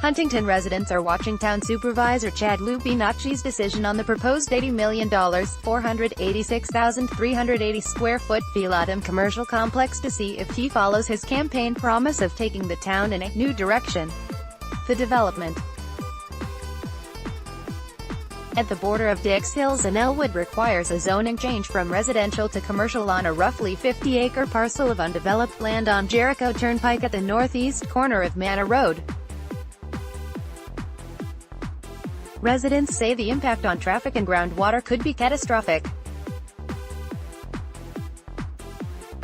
Huntington residents are watching Town Supervisor Chad Lupinacci's decision on the proposed $80 million, 486,380 square foot Villadom commercial complex to see if he follows his campaign promise of taking the town in a new direction. The development at the border of Dix Hills and Elwood requires a zoning change from residential to commercial on a roughly 50-acre parcel of undeveloped land on Jericho Turnpike at the northeast corner of Manor Road. Residents say the impact on traffic and groundwater could be catastrophic.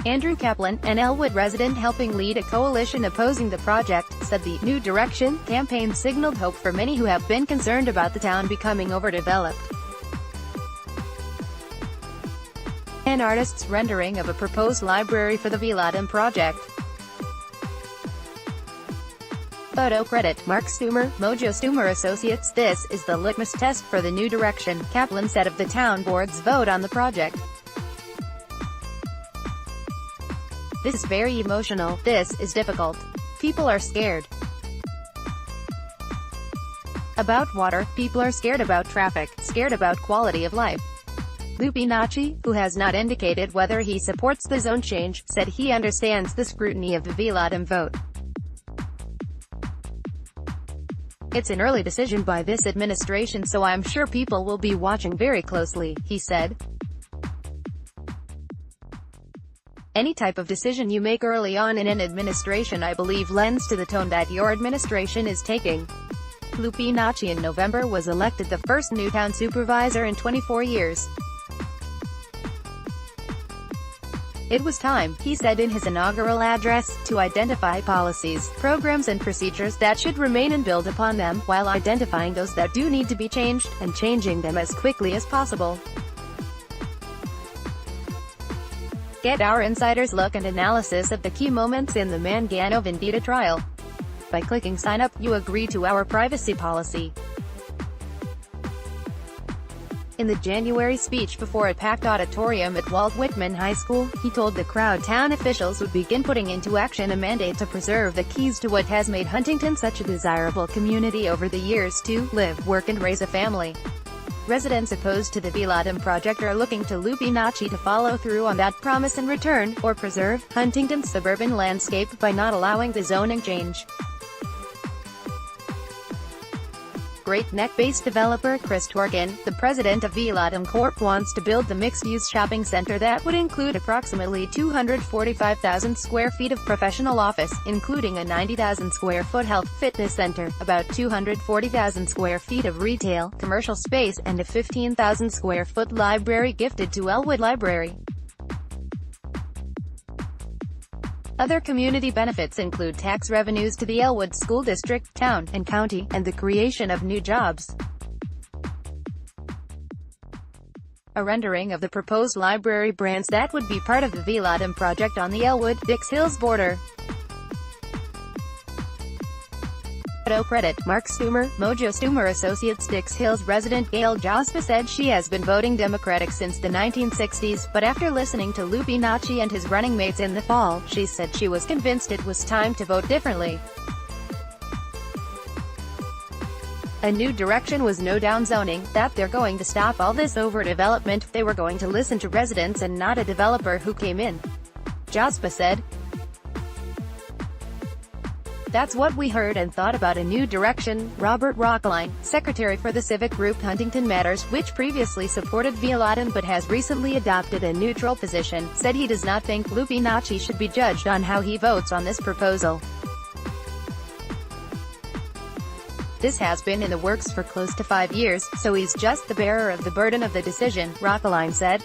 Andrew Kaplan, an Elwood resident helping lead a coalition opposing the project, said the New Direction campaign signaled hope for many who have been concerned about the town becoming overdeveloped. An artist's rendering of a proposed library for the Villadom project. Photo credit, Mark Stumer, Mojo Stumer Associates. This is the litmus test for the New Direction, Kaplan said of the town board's vote on the project. This is very emotional. This is difficult. People are scared about water, people are scared about traffic, scared about quality of life. Lupinacci, who has not indicated whether he supports the zone change, said he understands the scrutiny of the Villadom vote. It's an early decision by this administration, so I'm sure people will be watching very closely, he said. Any type of decision you make early on in an administration, I believe, lends to the tone that your administration is taking. Lupinacci in November was elected the first new town supervisor in 24 years. It was time, he said in his inaugural address, to identify policies, programs and procedures that should remain and build upon them, while identifying those that do need to be changed, and changing them as quickly as possible. Get our insider's look and analysis of the key moments in the Mangano Vendita trial. By clicking sign up, you agree to our privacy policy. In the January speech before a packed auditorium at Walt Whitman High School, he told the crowd town officials would begin putting into action a mandate to preserve the keys to what has made Huntington such a desirable community over the years to live, work and raise a family. Residents opposed to the Villadom project are looking to Lupinacci to follow through on that promise and return, or preserve, Huntington's suburban landscape by not allowing the zoning change. Great Neck-based developer Chris Torkin, the president of Villadom Corp., wants to build the mixed-use shopping center that would include approximately 245,000 square feet of professional office, including a 90,000 square foot health fitness center, about 240,000 square feet of retail, commercial space, and a 15,000 square foot library gifted to Elwood Library. Other community benefits include tax revenues to the Elwood School District, town, and county, and the creation of new jobs. A rendering of the proposed library branch that would be part of the Villadom project on the Elwood-Dix Hills border. Photo credit, Mark Stumer, Mojo Stumer Associates. Dix Hills resident Gail Jospa said she has been voting Democratic since the 1960s, but after listening to Lupinacci and his running mates in the fall, she said she was convinced it was time to vote differently. A new direction was no downzoning, that they're going to stop all this overdevelopment, they were going to listen to residents and not a developer who came in. Jospa said. That's what we heard and thought about a new direction. Robert Rockline, secretary for the civic group Huntington Matters, which previously supported Villadom but has recently adopted a neutral position, said he does not think Lupinacci should be judged on how he votes on this proposal. This has been in the works for close to 5 years, so he's just the bearer of the burden of the decision, Rockline said.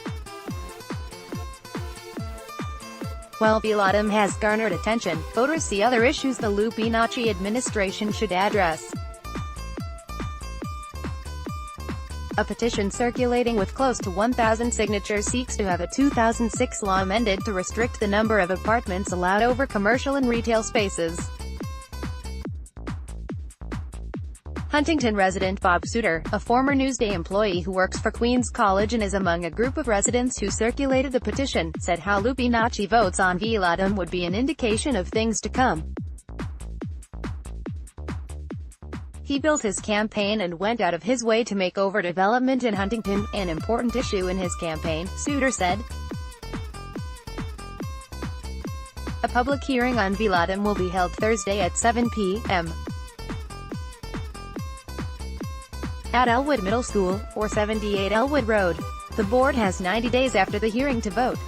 While Villadom has garnered attention, voters see other issues the Lupinacci administration should address. A petition circulating with close to 1,000 signatures seeks to have a 2006 law amended to restrict the number of apartments allowed over commercial and retail spaces. Huntington resident Bob Suter, a former Newsday employee who works for Queens College and is among a group of residents who circulated the petition, said how Lupinacci votes on Villadom would be an indication of things to come. He built his campaign and went out of his way to make overdevelopment in Huntington an important issue in his campaign, Souter said. A public hearing on Villadom will be held Thursday at 7 p.m. at Elwood Middle School, or 78 Elwood Road. The board has 90 days after the hearing to vote.